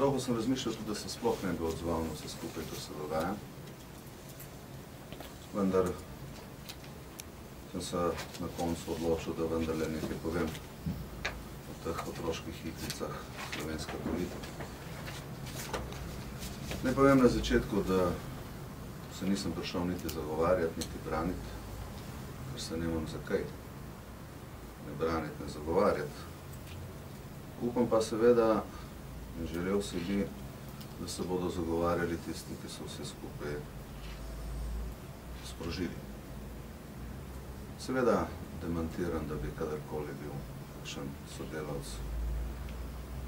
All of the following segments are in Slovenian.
Dolgo sem razmišljal tudi, da se sploh ne bi odzval na vse skupaj, kar se dogaja. Vendar sem se na koncu odločil, da vendarle nekaj povem o teh otroških igricah slovenska politika. Naj povem na začetku, da se nisem prišel niti zagovarjati, niti braniti, ker se nemam za kaj. Ne braniti, ne zagovarjati. Upam pa seveda, in želel si bi, da se bodo zagovarjali tisti, ki so vse skupaj sprožili. Seveda demantiram, da bi kadarkoli bil kakšen sodelavec,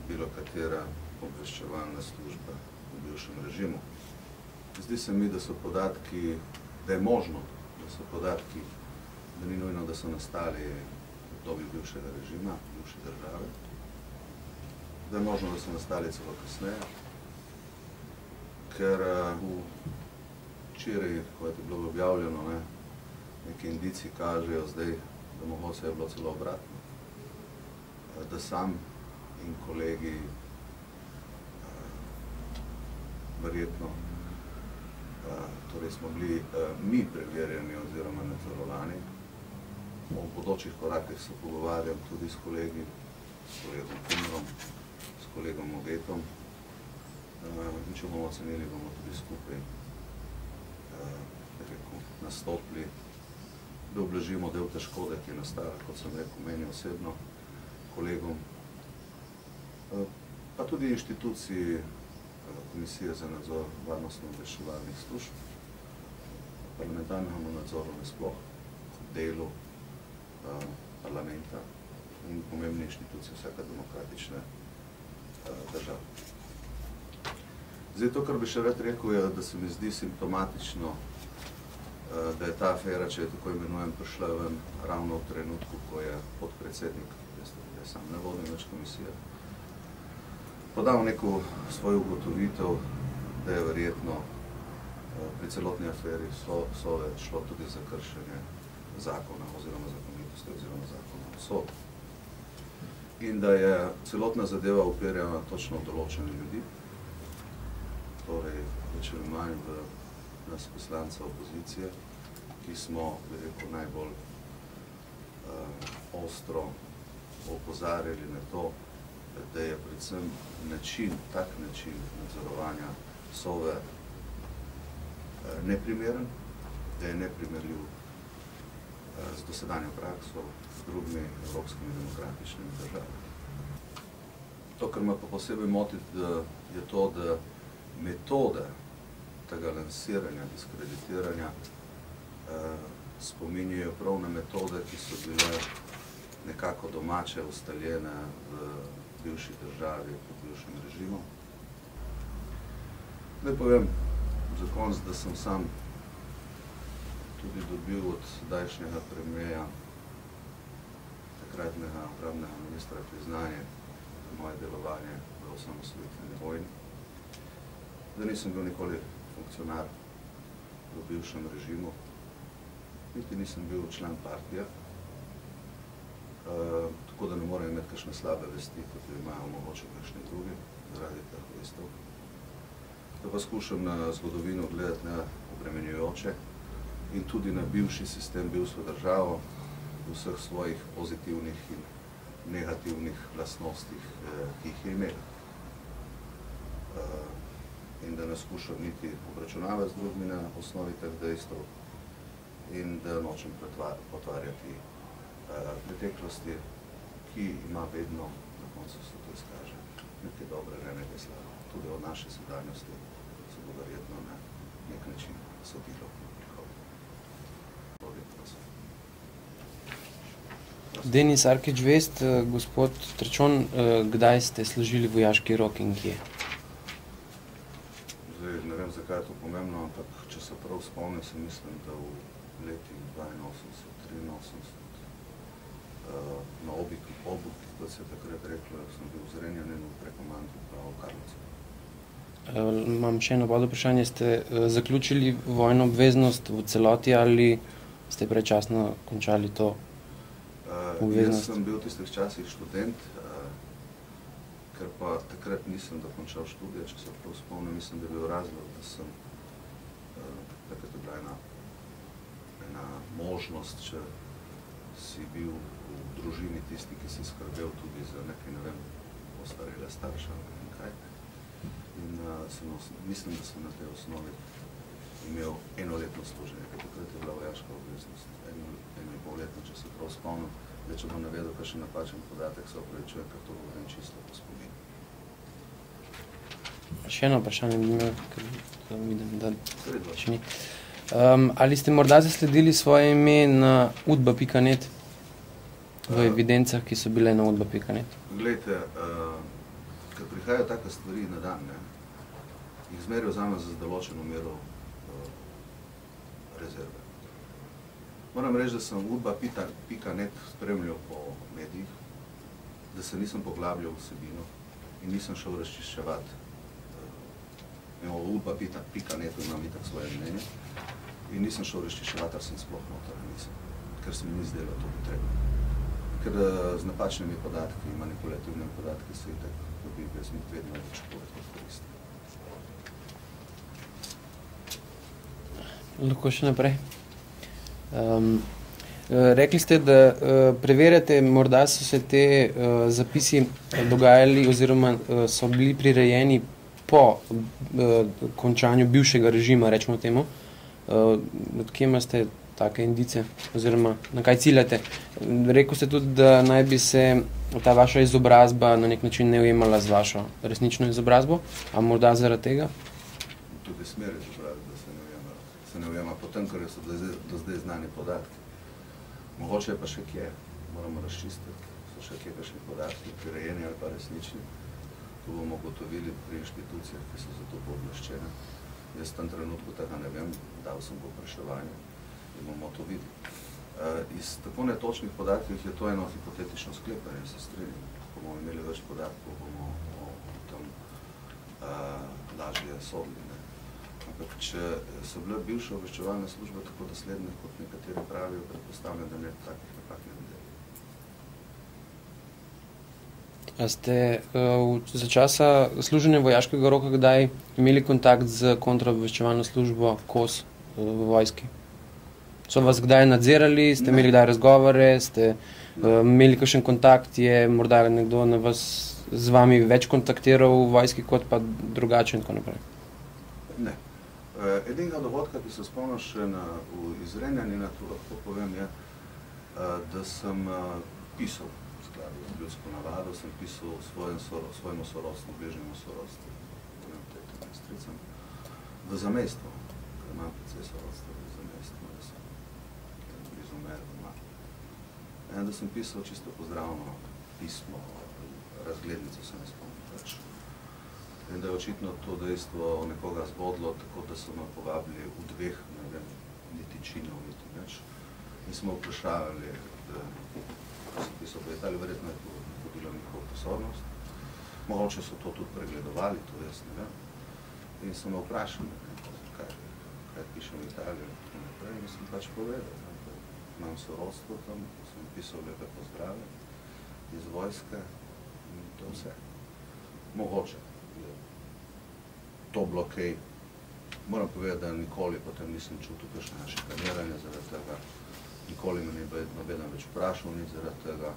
bilo katera obveščevalna služba v bivšem režimu. Zdi se mi, da so podatki, da je možno, da so podatki, da ni nujno, da so nastali v obdobju bivšega režima, bivše države, da je možno, da so nastali celo kasneje, ker včeraj, ko je bilo objavljeno, neki indici kažejo zdaj, da mogoče je bilo celo obratno, da sam in kolegi verjetno, torej smo bili mi preverjeni oziroma nadzorovani. O bodočih korakih se pogovarjam tudi s kolegi, s kolegom Kumrom, s kolegom Ovetom. In če bomo ocenili, bomo tudi skupaj nastopili, da oblažimo del te škode, ki je nastala, kot sem rekel, meni osebno, kolegom, pa tudi inštituciji Komisije za nadzor varnostno-obveščevalnih služb, parlamentarnemu nadzoru nasploh, delu parlamenta in pomembne inštitucije vsaka demokratične države. Zdaj, to, kar bi še rad rekel, je, da se mi zdi simptomatično, da je ta afera, če je tako imenujem, prišla ven ravno v trenutku, ko je podpredsednik, jaz sam ne vodim več komisije, podal neko svojo ugotovitev, da je verjetno pri celotni aferi Sove šlo tudi za kršenje zakona oziroma zakonitosti oziroma zakona o Sovi. In da je celotna zadeva uperjena točno v določene ljudi, torej več ali manj v nas poslanca opozicije, ki smo, bi rekel, najbolj ostro opozarjali na to, da je predvsem tak način nadzorovanja Sove neprimeren, da je neprimerljiv z dosedanjo prakso s drugimi evropskimi demokratičnimi državami. To, kar me pa posebej moti, je to, da metode tega lansiranja, diskreditiranja spominjajo prav na metode, ki so bile nekako domače, ustaljene v bivši državi, pod bivšim režimom. Naj povem za konec, da sem sam tudi dobil od zdajšnjega premierja, takratnega obrambnega ministra, priznanje za moje delovanje v osamosvojitveni vojni, da nisem bil nikoli funkcionar v bivšem režimu, niti nisem bil član partije, tako da ne morem imeti kakšne slabe vesti, kot jo imajo mogoče kakšni drugi, zaradi teh vestov. Da pa skušam na zgodovino gledati neobremenjujoče in tudi na bivši sistem, bivšo državo, v vseh svojih pozitivnih in negativnih lastnostih, ki jih je imela. In da ne skušam niti obračunavati z drugimi na osnovi teh dejstev in da nočem potvarjati preteklosti, ki ima vedno, na koncu se to izkaže, nekaj dobrega, nekaj slabega. Tudi od naše sedanjosti se bo verjetno na nek način sodilo v prihodnje. Denis Arkič Vest, gospod Trčon, kdaj ste služili vojaški rok in kje? Zdaj, ne vem, zakaj je to pomembno, ampak če se prav spomnim, se mislim, da v letih 82-83 na obuki, kot se je takrat reklo, sem bil zrenjen in v prekomandu prav v Karlovcu. Imam še eno vprašanje. Ste zaključili vojno obveznost v celoti ali ste predčasno končali to obveznost? Jaz sem bil v tistih časih študent, ker pa takrat nisem dokončal študija, če se prav spomnim, mislim, da je bil razlog, da sem takrat je bila ena možnost, če si bil v družini tisti, ki si skrbel tudi za nekaj, ne vem, ostarele starša in kaj. In mislim, da sem na tej osnovi imel enoletno služenje, ker takrat je bila vojaška obveznost, enoletno, če se prav spomnim. Zdaj, če bom navedel kakšen napačen podatek, se opravičujem, ker to govorim čisto po spominu. Še eno vprašanje bi imel, ker vidim, da še ni. Ali ste morda zasledili svoje ime na udba.net v evidencah, ki so bile na udba.net? Glejte, ker prihajajo take stvari na dan, jih zmeraj vzamem za določeno mero rezerve. Moram reči, da sem udba.net spremljal po medijih, da se nisem poglabljal vsebino in nisem šel razčiščevati. Udba.net imam itak svoje mnenje in nisem šel razčiščevati, ali sem sploh noter, nisem, ker se mi ni zdelo to potrebno. Ker z napačnimi podatki, manipulativnimi podatki se itak dobi brez njih vedno več poved koristi. Lahko še naprej. Rekli ste, da preverjate, morda so se te zapisi dogajali oziroma so bili prirejeni po končanju bivšega režima, rečemo temu. Od kje imate take indice oziroma na kaj ciljate? Rekli ste tudi, da naj bi se ta vaša izobrazba na nek način ne ujemala z vašo resnično izobrazbo, a morda zaradi tega? Tudi smer izobrazbe se ne ujema po tem, ker so do zdaj znani podatki. Mogoče je pa še kje, moramo razčistiti, so še kje kakšni podatki, prirejeni ali pa resnični. To bomo ugotovili pri inštitucijah, ki so za to pooblaščene. Jaz v tem trenutku tega ne vem, dal sem povpraševanje in bomo to videli. Iz tako netočnih podatkov je to eno hipotetično sklepanje, se strinjam. Ko bomo imeli več podatkov, bomo o tem lažje sodili. Ampak, če so bile bivše obveščevalne službe tako dosledne, kot nekateri pravijo, predpostavljam, da ne takih napak ne videli. A ste za časa služenja vojaškega roka kdaj imeli kontakt z kontraobveščevalno službo KOS v vojski? So vas kdaj nadzirali, ste imeli kdaj razgovore, ste imeli kakšen kontakt, je morda nekdo na vas z vami več kontaktiral v vojski, kot pa drugače in tako naprej? Ne. Edinega dogodka, ki se spomnim še v izrenjani, to lahko povem, je, da sem pisal, v skladu z ljudsko navado, sem pisal svojemu sorodstvu, bližnjemu sorodstvu, stricam, v zamejstvu, ker imam precej sorodstva v zamejstvu, da sem blizu mere doma. Da sem pisal čisto pozdravno pismo, razglednico se ne spomnim več. In da je očitno to dejstvo nekoga zbodlo, tako da so me povabili v dveh, ne vem, niti činov, niti več. In smo vprašali, da so pisal pojetali, verjetno je to vodilo njihovo pozornost. Mogoče so to tudi pregledovali, to jaz ne vem. In so me vprašali, kaj pišem v Italiji, in naprej, in sem pač povedal, da imam sorodstvo tam, sem pisal lepe pozdrave iz vojske in to vse. Mogoče. To bilo kaj, moram povedati, da nikoli potem nisem čutil kakšne šikaniranja zaradi tega, nikoli me ni nobeden več vprašal, ni zaradi tega.